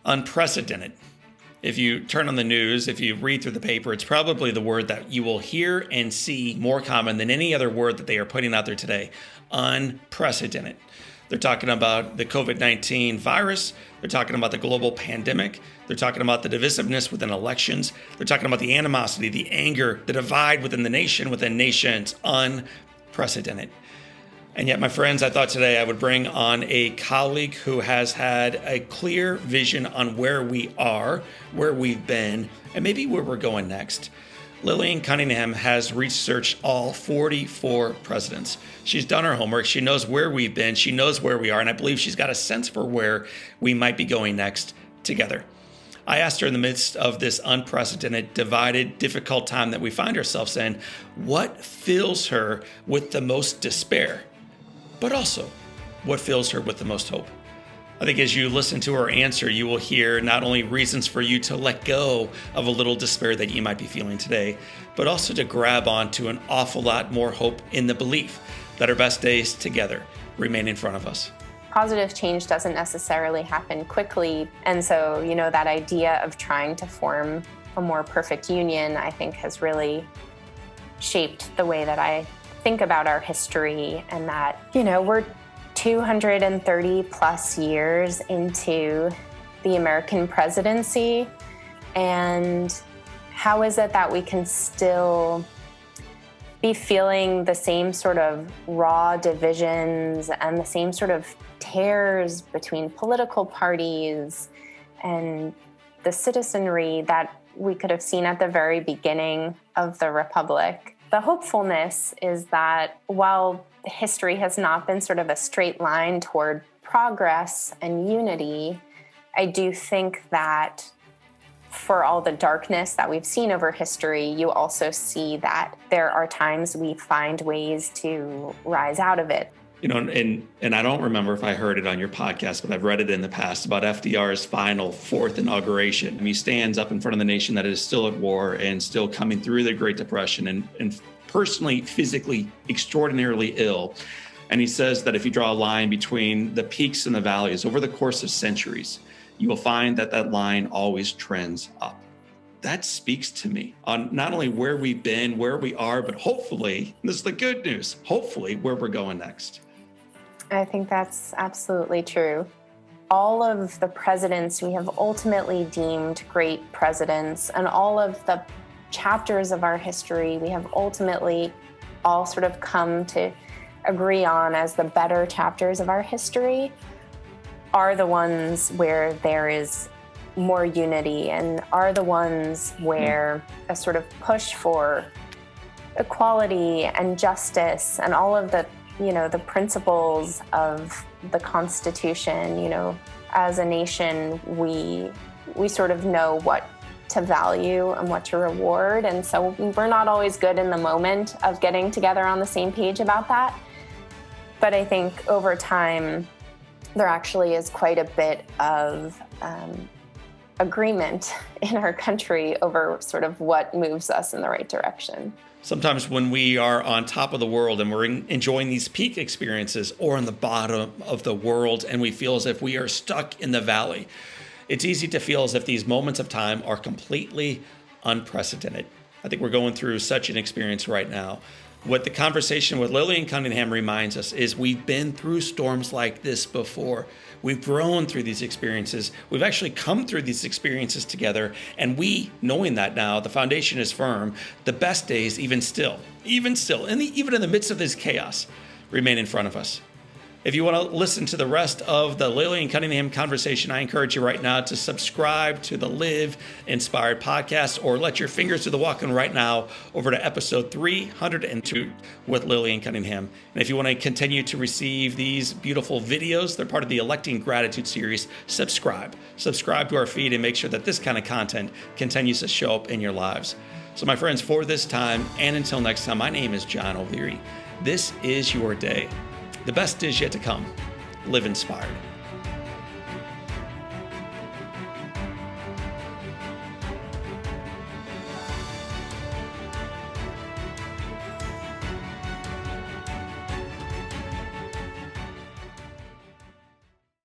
Unprecedented. If you turn on the news, if you read through the paper, it's probably the word that you will hear and see more common than any other word that they are putting out there today. Unprecedented. They're talking about the COVID-19 virus. They're talking about the global pandemic. They're talking about the divisiveness within elections. They're talking about the animosity, the anger, the divide within the nation, within nations. Unprecedented. And yet, my friends, I thought today I would bring on a colleague who has had a clear vision on where we are, where we've been, and maybe where we're going next. Lillian Cunningham has researched all 44 presidents. She's done her homework. She knows where we've been. She knows where we are. And I believe she's got a sense for where we might be going next together. I asked her in the midst of this unprecedented, divided, difficult time that we find ourselves in, what fills her with the most despair? But also, what fills her with the most hope? I think as you listen to her answer, you will hear not only reasons for you to let go of a little despair that you might be feeling today, but also to grab onto an awful lot more hope in the belief that our best days together remain in front of us. Positive change doesn't necessarily happen quickly. And so, that idea of trying to form a more perfect union, I think has really shaped the way that I think about our history, and that, we're 230 plus years into the American presidency. And how is it that we can still be feeling the same sort of raw divisions and the same sort of tears between political parties and the citizenry that we could have seen at the very beginning of the Republic? The hopefulness is that while history has not been sort of a straight line toward progress and unity, I do think that for all the darkness that we've seen over history, you also see that there are times we find ways to rise out of it. And I don't remember if I heard it on your podcast, but I've read it in the past about FDR's final fourth inauguration. He stands up in front of the nation that is still at war and still coming through the Great Depression and personally, physically, extraordinarily ill. And he says that if you draw a line between the peaks and the valleys over the course of centuries, you will find that that line always trends up. That speaks to me on not only where we've been, where we are, but hopefully, this is the good news, hopefully where we're going next. I think that's absolutely true. All of the presidents we have ultimately deemed great presidents, and all of the chapters of our history we have ultimately all sort of come to agree on as the better chapters of our history, are the ones where there is more unity, and are the ones where a sort of push for equality and justice and all of the the principles of the Constitution. As a nation, we sort of know what to value and what to reward. And so we're not always good in the moment of getting together on the same page about that. But I think over time, there actually is quite a bit of agreement in our country over sort of what moves us in the right direction. Sometimes when we are on top of the world and we're enjoying these peak experiences, or on the bottom of the world and we feel as if we are stuck in the valley, it's easy to feel as if these moments of time are completely unprecedented. I think we're going through such an experience right now. What the conversation with Lillian Cunningham reminds us is we've been through storms like this before. We've grown through these experiences. We've actually come through these experiences together. And we, knowing that now, the foundation is firm. The best days, even in the midst of this chaos, remain in front of us. If you want to listen to the rest of the Lillian Cunningham conversation, I encourage you right now to subscribe to the Live Inspired podcast, or let your fingers do the walking right now over to episode 302 with Lillian Cunningham. And if you want to continue to receive these beautiful videos, they're part of the Electing Gratitude series, subscribe to our feed and make sure that this kind of content continues to show up in your lives. So my friends, for this time and until next time, my name is John O'Leary. This is your day. The best is yet to come. Live inspired.